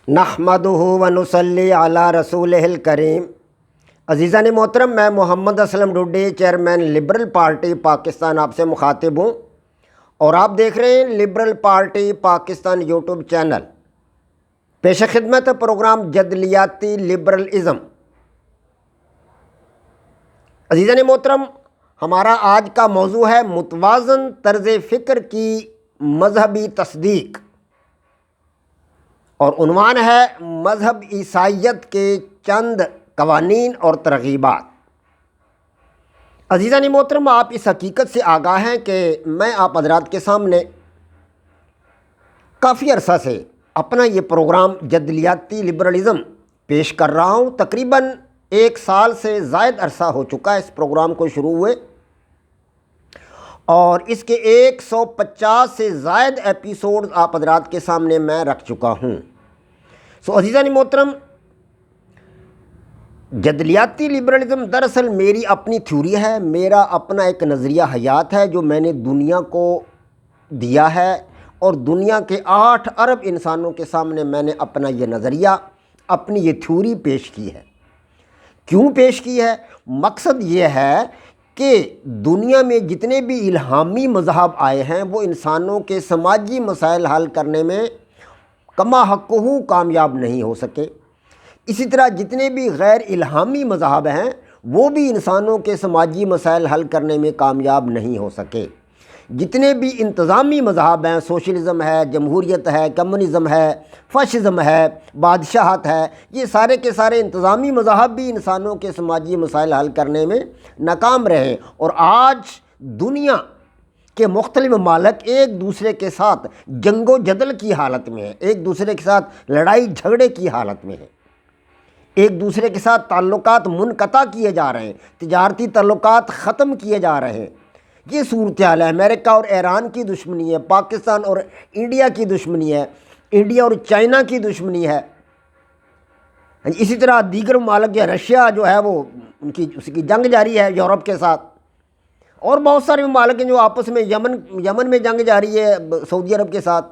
نحمدہ ونصلی علی رسولہ الکریم۔ عزیزان محترم، میں Muhammad Aslam Dodi, chairman liberal party Pakistan آپ سے مخاطب ہوں، اور آپ دیکھ رہے ہیں liberal party Pakistan YouTube channel. پیش خدمت پروگرام جدلیاتی لبرلزم۔ عزیزان محترم، ہمارا آج کا موضوع ہے متوازن طرز فکر کی مذہبی تصدیق، اور عنوان ہے مذہب عیسائیت کے چند قوانین اور ترغیبات۔ عزیزان محترم، آپ اس حقیقت سے آگاہ ہیں کہ میں آپ حضرات کے سامنے کافی عرصہ سے اپنا یہ پروگرام جدلیاتی لبرلزم پیش کر رہا ہوں۔ تقریباً 1 سال سے زائد عرصہ ہو چکا ہے اس پروگرام کو شروع ہوئے، اور اس کے 150 سے زائد ایپیسوڈ آپ حضرات کے سامنے میں رکھ چکا ہوں۔ عزیزان محترم، جدلیاتی لبرلزم دراصل میری اپنی تھیوری ہے، میرا اپنا ایک نظریہ حیات ہے جو میں نے دنیا کو دیا ہے، اور دنیا کے 8 ارب انسانوں کے سامنے میں نے اپنا یہ نظریہ، اپنی یہ تھیوری پیش کی ہے۔ کیوں پیش کی ہے؟ مقصد یہ ہے کہ دنیا میں جتنے بھی الہامی مذاہب آئے ہیں وہ انسانوں کے سماجی مسائل حل کرنے میں کما حقہ کامیاب نہیں ہو سکے۔ اسی طرح جتنے بھی غیر الہامی مذاہب ہیں وہ بھی انسانوں کے سماجی مسائل حل کرنے میں کامیاب نہیں ہو سکے۔ جتنے بھی انتظامی مذاہب ہیں، سوشلزم ہے، جمہوریت ہے، کمیونزم ہے، فاشزم ہے، بادشاہت ہے، یہ سارے کے سارے انتظامی مذاہب بھی انسانوں کے سماجی مسائل حل کرنے میں ناکام رہے، اور آج دنیا کہ مختلف ممالک ایک دوسرے کے ساتھ جنگ و جدل کی حالت میں ہیں، ایک دوسرے کے ساتھ لڑائی جھگڑے کی حالت میں ہیں، ایک دوسرے کے ساتھ تعلقات منقطع کیے جا رہے ہیں، تجارتی تعلقات ختم کیے جا رہے ہیں۔ یہ صورتحال ہے۔ امریکہ اور ایران کی دشمنی ہے، پاکستان اور انڈیا کی دشمنی ہے، انڈیا اور چائنا کی دشمنی ہے، اسی طرح دیگر ممالک یا رشیا جو ہے وہ اس کی جنگ جاری ہے یورپ کے ساتھ، اور بہت سارے ممالک ہیں جو آپس میں یمن میں جنگ جاری ہے سعودی عرب کے ساتھ،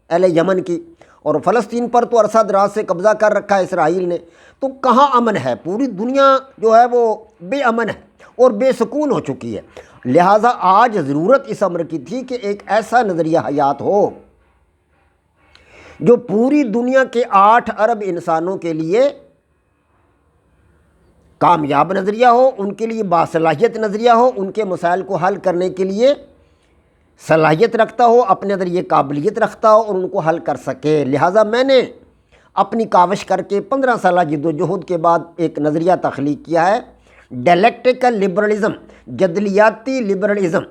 اہل یمن کی، اور فلسطین پر تو عرصہ دراز سے قبضہ کر رکھا ہے اسرائیل نے۔ تو کہاں امن ہے؟ پوری دنیا جو ہے وہ بے امن ہے اور بے سکون ہو چکی ہے۔ لہٰذا آج ضرورت اس امر کی تھی کہ ایک ایسا نظریہ حیات ہو جو پوری دنیا کے 8 ارب انسانوں کے لیے کامیاب نظریہ ہو، ان کے لیے باصلاحیت نظریہ ہو، ان کے مسائل کو حل کرنے کے لیے صلاحیت رکھتا ہو، اپنے اندر یہ قابلیت رکھتا ہو اور ان کو حل کر سکے۔ لہٰذا میں نے اپنی کاوش کر کے 15 سالہ جد و جہد کے بعد ایک نظریہ تخلیق کیا ہے، ڈیلیکٹیکل لبرلزم، جدلیاتی لبرلزم۔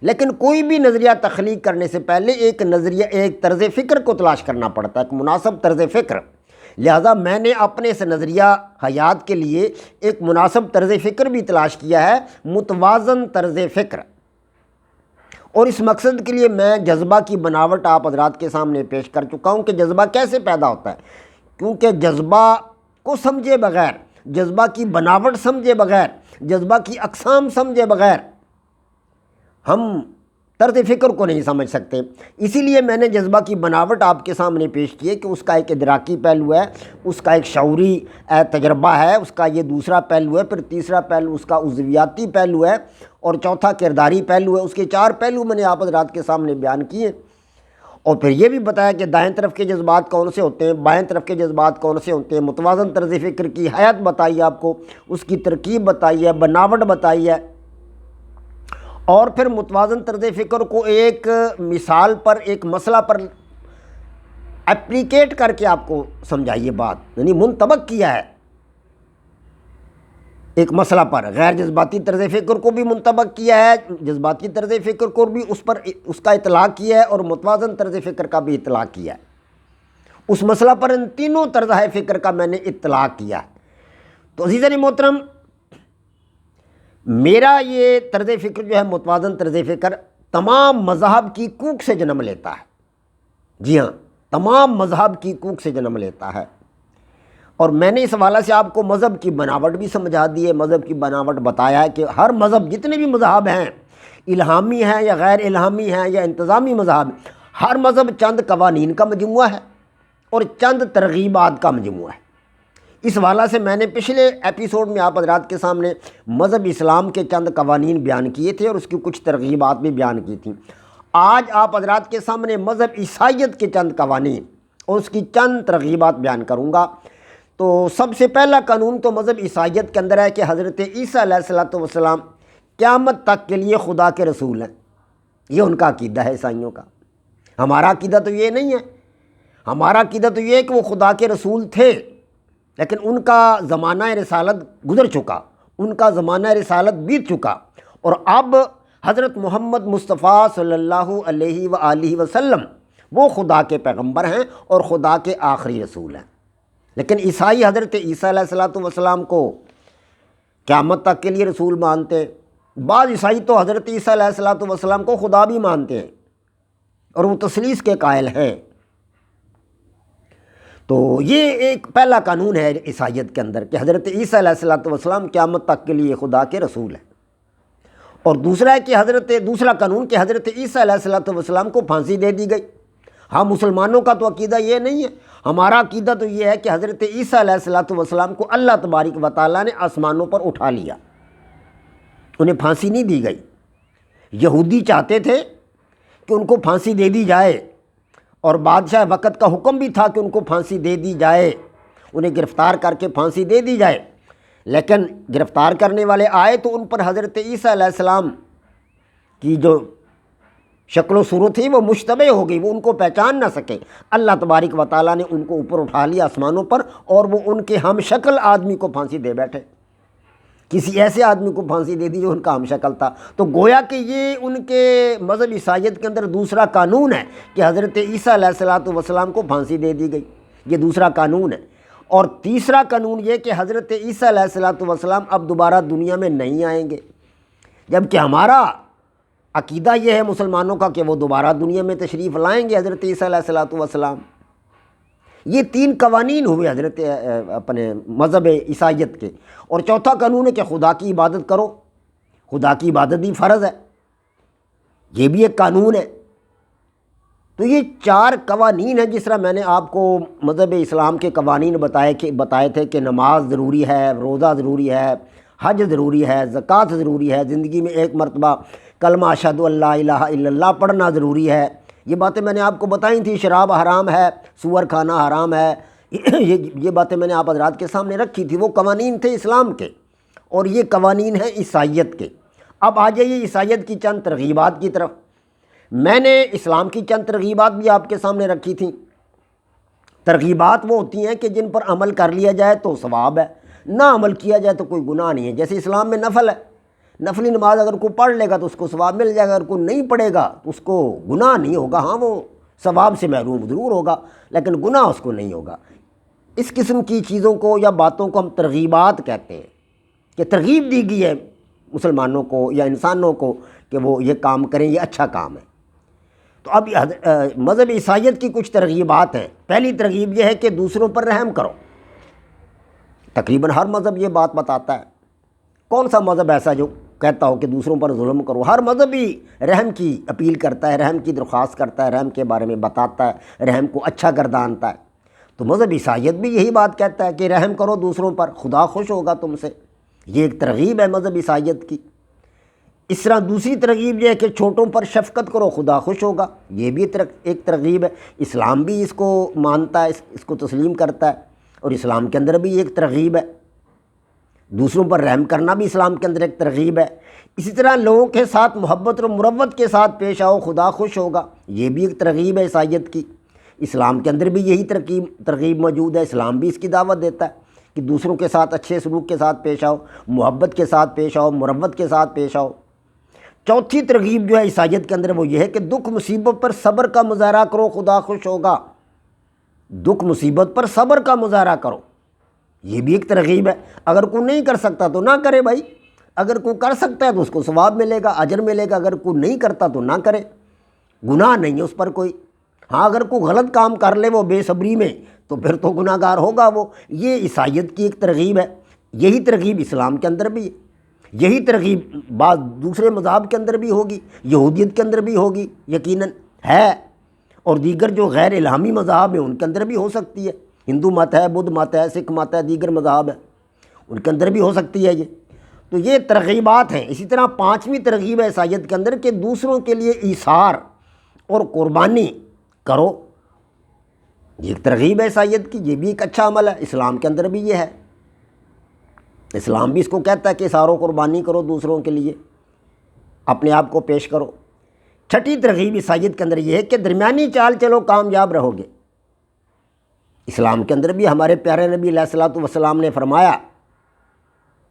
لیکن کوئی بھی نظریہ تخلیق کرنے سے پہلے ایک نظریہ، ایک طرز فکر کو تلاش کرنا پڑتا ہے، ایک مناسب طرز فکر۔ لہٰذا میں نے اپنے اس نظریہ حیات کے لیے ایک مناسب طرز فکر بھی تلاش کیا ہے، متوازن طرز فکر، اور اس مقصد کے لیے میں جذبہ کی بناوٹ آپ حضرات کے سامنے پیش کر چکا ہوں کہ جذبہ کیسے پیدا ہوتا ہے، کیونکہ جذبہ کو سمجھے بغیر، جذبہ کی بناوٹ سمجھے بغیر، جذبہ کی اقسام سمجھے بغیر ہم طرز فکر کو نہیں سمجھ سکتے۔ اسی لیے میں نے جذبہ کی بناوٹ آپ کے سامنے پیش کی ہے کہ اس کا ایک ادراکی پہلو ہے، اس کا ایک شعوری تجربہ ہے، اس کا یہ دوسرا پہلو ہے، پھر تیسرا پہلو اس کا عضویاتی پہلو ہے، اور چوتھا کرداری پہلو ہے۔ اس کے 4 پہلو میں نے آپ حضرات کے سامنے بیان کیے، اور پھر یہ بھی بتایا کہ دائیں طرف کے جذبات کون سے ہوتے ہیں، بائیں طرف کے جذبات کون سے ہوتے ہیں، متوازن طرز فکر کی حیات بتائی آپ کو، اس کی ترکیب بتائی ہے، بناوٹ بتائی ہے، اور پھر متوازن طرز فکر کو ایک مثال پر، ایک مسئلہ پر اپلیکیٹ کر کے آپ کو سمجھائیے بات، یعنی منطبق کیا ہے ایک مسئلہ پر۔ غیر جذباتی طرز فکر کو بھی منطبق کیا ہے، جذباتی طرز فکر کو بھی اس پر اس کا اطلاق کیا ہے، اور متوازن طرز فکر کا بھی اطلاق کیا ہے۔ اس مسئلہ پر ان تینوں طرز فکر کا میں نے اطلاق کیا ہے۔ تو عزیزان محترم، میرا یہ طرز فکر جو ہے متوازن طرز فکر تمام مذاہب کی کوکھ سے جنم لیتا ہے۔ جی ہاں، تمام مذہب کی کوکھ سے جنم لیتا ہے، اور میں نے اس حوالہ سے آپ کو مذہب کی بناوٹ بھی سمجھا دی ہے، مذہب کی بناوٹ بتایا ہے کہ ہر مذہب، جتنے بھی مذہب ہیں، الہامی ہیں یا غیر الہامی ہیں یا انتظامی مذہب، ہر مذہب چند قوانین کا مجموعہ ہے، اور چند ترغیبات کا مجموعہ ہے۔ اس حوالہ سے میں نے پچھلے ایپیسوڈ میں آپ حضرات کے سامنے مذہب اسلام کے چند قوانین بیان کیے تھے اور اس کی کچھ ترغیبات بھی بیان کی تھیں۔ آج آپ حضرات کے سامنے مذہب عیسائیت کے چند قوانین اور اس کی چند ترغیبات بیان کروں گا۔ تو سب سے پہلا قانون تو مذہب عیسائیت کے اندر ہے کہ حضرت عیسیٰ علیہ الصلوۃ والسلام قیامت تک کے لیے خدا کے رسول ہیں۔ یہ ان کا عقیدہ ہے عیسائیوں کا۔ ہمارا عقیدہ تو یہ نہیں ہے، ہمارا عقیدہ تو یہ ہے کہ وہ خدا کے رسول تھے، لیکن ان کا زمانہ رسالت گزر چکا، ان کا زمانہ رسالت بیت چکا، اور اب حضرت محمد مصطفیٰ صلی اللہ علیہ وآلہ وسلم وہ خدا کے پیغمبر ہیں اور خدا کے آخری رسول ہیں۔ لیکن عیسائی حضرت عیسیٰ علیہ الصلوۃ والسلام کو قیامت تک کے لیے رسول مانتے ہیں۔ بعض عیسائی تو حضرت عیسیٰ علیہ الصلوۃ والسلام کو خدا بھی مانتے ہیں اور وہ تثلیث کے قائل ہیں۔ تو یہ ایک پہلا قانون ہے عیسائیت کے اندر کہ حضرت عیسیٰ علیہ الصلوۃ والسلام قیامت تک کے لیے خدا کے رسول ہیں۔ اور دوسرا ہے کہ دوسرا قانون کہ حضرت عیسیٰ علیہ الصلوۃ والسلام کو پھانسی دے دی گئی۔ ہم مسلمانوں کا تو عقیدہ یہ نہیں ہے، ہمارا عقیدہ تو یہ ہے کہ حضرت عیسیٰ علیہ الصلوۃ والسلام کو اللہ تبارک و تعالیٰ نے آسمانوں پر اٹھا لیا، انہیں پھانسی نہیں دی گئی۔ یہودی چاہتے تھے کہ ان کو پھانسی دے دی جائے، اور بادشاہ وقت کا حکم بھی تھا کہ ان کو پھانسی دے دی جائے، انہیں گرفتار کر کے پھانسی دے دی جائے، لیکن گرفتار کرنے والے آئے تو ان پر حضرت عیسیٰ علیہ السلام کی جو شکل و صورت تھی وہ مشتبہ ہو گئی، وہ ان کو پہچان نہ سکے۔ اللہ تبارک و تعالیٰ نے ان کو اوپر اٹھا لیا آسمانوں پر، اور وہ ان کے ہم شکل آدمی کو پھانسی دے بیٹھے، کسی ایسے آدمی کو پھانسی دے دی جو ان کا ہم شکل تھا۔ تو گویا کہ یہ ان کے مذہب عیسائیت کے اندر دوسرا قانون ہے کہ حضرت عیسیٰ علیہ الصلوۃ والسلام کو پھانسی دے دی گئی، یہ دوسرا قانون ہے۔ اور تیسرا قانون یہ کہ حضرت عیسیٰ علیہ الصلوۃ والسلام اب دوبارہ دنیا میں نہیں آئیں گے، جبکہ ہمارا عقیدہ یہ ہے مسلمانوں کا کہ وہ دوبارہ دنیا میں تشریف لائیں گے حضرت عیسیٰ علیہ الصلوۃ والسلام۔ یہ تین قوانین ہوئے حضرت اپنے مذہب عیسائیت کے۔ اور چوتھا قانون ہے کہ خدا کی عبادت کرو، خدا کی عبادت بھی فرض ہے، یہ بھی ایک قانون ہے۔ تو یہ چار قوانین ہیں، جس طرح میں نے آپ کو مذہب اسلام کے قوانین بتائے تھے کہ نماز ضروری ہے، روزہ ضروری ہے، حج ضروری ہے، زکوٰۃ ضروری ہے، زندگی میں ایک مرتبہ کلمہ اشہد ان لا الہ الا اللہ پڑھنا ضروری ہے۔ یہ باتیں میں نے آپ کو بتائی تھیں، شراب حرام ہے، سور کھانا حرام ہے، یہ باتیں میں نے آپ حضرات کے سامنے رکھی تھی۔ وہ قوانین تھے اسلام کے، اور یہ قوانین ہیں عیسائیت کے۔ اب آ جائیے عیسائیت کی چند ترغیبات کی طرف۔ میں نے اسلام کی چند ترغیبات بھی آپ کے سامنے رکھی تھیں۔ ترغیبات وہ ہوتی ہیں کہ جن پر عمل کر لیا جائے تو ثواب ہے، نہ عمل کیا جائے تو کوئی گناہ نہیں ہے۔ جیسے اسلام میں نفل ہے، نفلی نماز اگر کوئی پڑھ لے گا تو اس کو ثواب مل جائے گا، اگر کوئی نہیں پڑھے گا تو اس کو گناہ نہیں ہوگا، ہاں وہ ثواب سے محروم ضرور ہوگا لیکن گناہ اس کو نہیں ہوگا۔ اس قسم کی چیزوں کو یا باتوں کو ہم ترغیبات کہتے ہیں، کہ ترغیب دی گئی ہے مسلمانوں کو یا انسانوں کو کہ وہ یہ کام کریں، یہ اچھا کام ہے۔ تو اب مذہب عیسائیت کی کچھ ترغیبات ہیں۔ پہلی ترغیب یہ ہے کہ دوسروں پر رحم کرو۔ تقریباً ہر مذہب یہ بات بتاتا ہے، کون سا مذہب ایسا جو کہتا ہو کہ دوسروں پر ظلم کرو؟ ہر مذہب ہی رحم کی اپیل کرتا ہے، رحم کی درخواست کرتا ہے، رحم کے بارے میں بتاتا ہے، رحم کو اچھا گردانتا ہے۔ تو مذہب عیسائیت بھی یہی بات کہتا ہے کہ رحم کرو دوسروں پر، خدا خوش ہوگا تم سے۔ یہ ایک ترغیب ہے مذہب عیسائیت کی۔ اس طرح دوسری ترغیب یہ ہے کہ چھوٹوں پر شفقت کرو، خدا خوش ہوگا، یہ بھی ایک ترغیب ہے۔ اسلام بھی اس کو مانتا ہے، اس کو تسلیم کرتا ہے، اور اسلام کے اندر بھی ایک ترغیب ہے۔ دوسروں پر رحم کرنا بھی اسلام کے اندر ایک ترغیب ہے۔ اسی طرح لوگوں کے ساتھ محبت اور مروت کے ساتھ پیش آؤ، خدا خوش ہوگا، یہ بھی ایک ترغیب ہے عیسائیت کی۔ اسلام کے اندر بھی یہی ترغیب موجود ہے، اسلام بھی اس کی دعوت دیتا ہے کہ دوسروں کے ساتھ اچھے سلوک کے ساتھ پیش آؤ، محبت کے ساتھ پیش آؤ، مروت کے ساتھ پیش آؤ۔ چوتھی ترغیب جو ہے عیسائیت کے اندر وہ یہ ہے کہ دکھ مصیبت پر صبر کا مظاہرہ کرو، خدا خوش ہوگا۔ دکھ مصیبت پر صبر کا مظاہرہ کرو، یہ بھی ایک ترغیب ہے۔ اگر کوئی نہیں کر سکتا تو نہ کرے بھائی، اگر کوئی کر سکتا ہے تو اس کو ثواب ملے گا، اجر ملے گا، اگر کوئی نہیں کرتا تو نہ کرے، گناہ نہیں ہے اس پر کوئی۔ ہاں اگر کوئی غلط کام کر لے وہ بے صبری میں تو پھر تو گناہ گار ہوگا وہ۔ یہ عیسائیت کی ایک ترغیب ہے، یہی ترغیب اسلام کے اندر بھی ہے، یہی ترغیب بعض دوسرے مذاہب کے اندر بھی ہوگی، یہودیت کے اندر بھی ہوگی، یقیناً ہے۔ اور دیگر جو غیر الہامی مذاہب ہیں ان کے اندر بھی ہو سکتی ہے، ہندو مت ہے، بدھ مت ہے، سکھ مت ہے، دیگر مذاہب ہیں ان کے اندر بھی ہو سکتی ہے یہ۔ تو یہ ترغیبات ہیں۔ اسی طرح پانچویں ترغیب ہے عیسائیت کے اندر کہ دوسروں کے لیے ایثار اور قربانی کرو، یہ ایک ترغیب ہے عیسائیت کی، یہ بھی ایک اچھا عمل ہے۔ اسلام کے اندر بھی یہ ہے، اسلام بھی اس کو کہتا ہے کہ ایثار و قربانی کرو، دوسروں کے لیے اپنے آپ کو پیش کرو۔ چھٹی ترغیب عیسائیت کے اندر یہ ہے کہ درمیانی چال چلو، کامیاب رہو گے۔ اسلام کے اندر بھی ہمارے پیارے نبی علیہ الصلوۃ والسلام نے فرمایا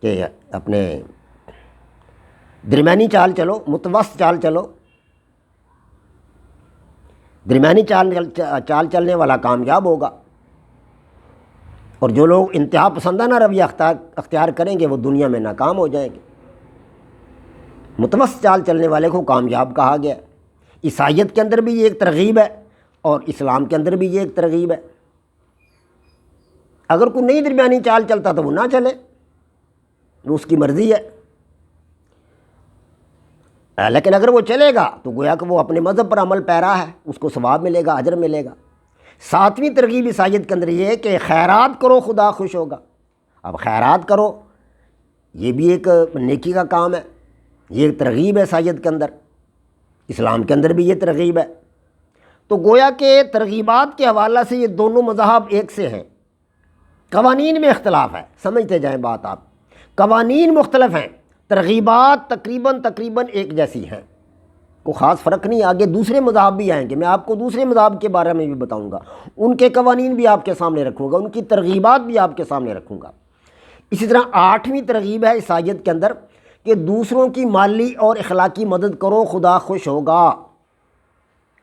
کہ اپنے درمیانی چال چلو، متوسط چال چلو، درمیانی چال چلنے والا کامیاب ہوگا، اور جو لوگ انتہا پسندانہ رویہ اختیار کریں گے وہ دنیا میں ناکام ہو جائیں گے۔ متوسط چال چلنے والے کو کامیاب کہا گیا۔ عیسائیت کے اندر بھی یہ ایک ترغیب ہے اور اسلام کے اندر بھی یہ ایک ترغیب ہے۔ اگر کوئی نہیں درمیانی چال چلتا تو وہ نہ چلے، وہ اس کی مرضی ہے، لیکن اگر وہ چلے گا تو گویا کہ وہ اپنے مذہب پر عمل پیرا ہے، اس کو ثواب ملے گا، اجر ملے گا۔ ساتویں ترغیب عیسائیت کے اندر یہ ہے کہ خیرات کرو، خدا خوش ہوگا۔ اب خیرات کرو، یہ بھی ایک نیکی کا کام ہے، یہ ایک ترغیب ہے عیسائیت کے اندر۔ اسلام کے اندر بھی یہ ترغیب ہے۔ تو گویا کہ ترغیبات کے حوالہ سے یہ دونوں مذاہب ایک سے ہیں۔ قوانین میں اختلاف ہے، سمجھتے جائیں بات آپ، قوانین مختلف ہیں، ترغیبات تقریباً ایک جیسی ہیں، کوئی خاص فرق نہیں۔ آگے دوسرے مذاہب بھی آئیں گے، میں آپ کو دوسرے مذاہب کے بارے میں بھی بتاؤں گا، ان کے قوانین بھی آپ کے سامنے رکھوں گا، ان کی ترغیبات بھی آپ کے سامنے رکھوں گا۔ اسی طرح آٹھویں ترغیب ہے عیسائیت کے اندر کہ دوسروں کی مالی اور اخلاقی مدد کرو، خدا خوش ہوگا۔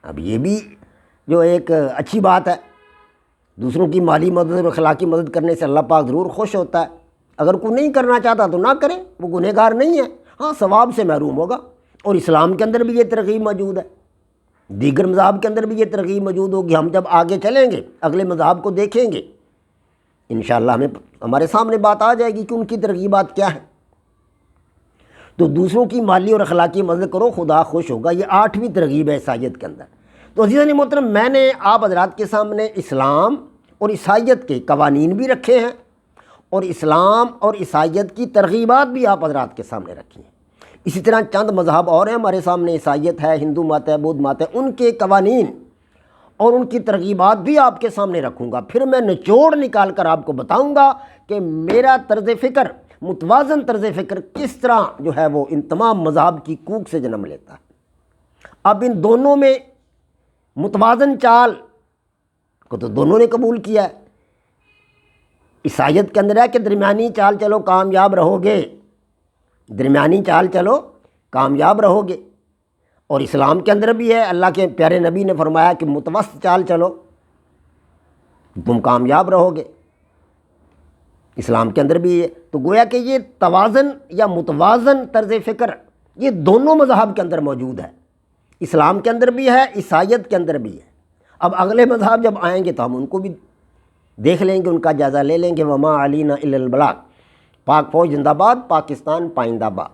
اب یہ بھی جو ایک اچھی بات ہے، دوسروں کی مالی مدد اور اخلاقی مدد کرنے سے اللہ پاک ضرور خوش ہوتا ہے۔ اگر کوئی نہیں کرنا چاہتا تو نہ کرے، وہ گنہگار نہیں ہے، ہاں ثواب سے محروم ہوگا۔ اور اسلام کے اندر بھی یہ ترغیب موجود ہے، دیگر مذاہب کے اندر بھی یہ ترغیب موجود ہوگی۔ ہم جب آگے چلیں گے، اگلے مذاہب کو دیکھیں گے، انشاءاللہ ہمارے سامنے بات آ جائے گی کہ ان کی ترغیبات کیا ہیں۔ تو دوسروں کی مالی اور اخلاقی مدد کرو، خدا خوش ہوگا، یہ آٹھویں ترغیب ہے عیسائیت کے اندر۔ تو عزیزان محترم، میں نے آپ حضرات کے سامنے اسلام اور عیسائیت کے قوانین بھی رکھے ہیں اور اسلام اور عیسائیت کی ترغیبات بھی آپ حضرات کے سامنے رکھی ہیں۔ اسی طرح چند مذہب اور ہیں ہمارے سامنے، عیسائیت ہے، ہندو مت ہے، بدھ مت ہے، ان کے قوانین اور ان کی ترغیبات بھی آپ کے سامنے رکھوں گا۔ پھر میں نچوڑ نکال کر آپ کو بتاؤں گا کہ میرا طرز فکر، متوازن طرز فکر کس طرح جو ہے وہ ان تمام مذاہب کی کوکھ سے جنم لیتا ہے۔ اب ان دونوں میں متوازن چال کو تو دونوں نے قبول کیا ہے۔ عیسائیت کے اندر ہے کہ درمیانی چال چلو، کامیاب رہو گے، درمیانی چال چلو کامیاب رہو گے۔ اور اسلام کے اندر بھی ہے، اللہ کے پیارے نبی نے فرمایا کہ متوسط چال چلو، تم کامیاب رہو گے، اسلام کے اندر بھی ہے۔ تو گویا کہ یہ توازن یا متوازن طرز فکر یہ دونوں مذاہب کے اندر موجود ہے، اسلام کے اندر بھی ہے، عیسائیت کے اندر بھی ہے۔ اب اگلے مذہب جب آئیں گے تو ہم ان کو بھی دیکھ لیں گے، ان کا جائزہ لے لیں گے۔ وما علینا الا البلاغ۔ پاک فوج زندہ باد، پاکستان پائندہ باد۔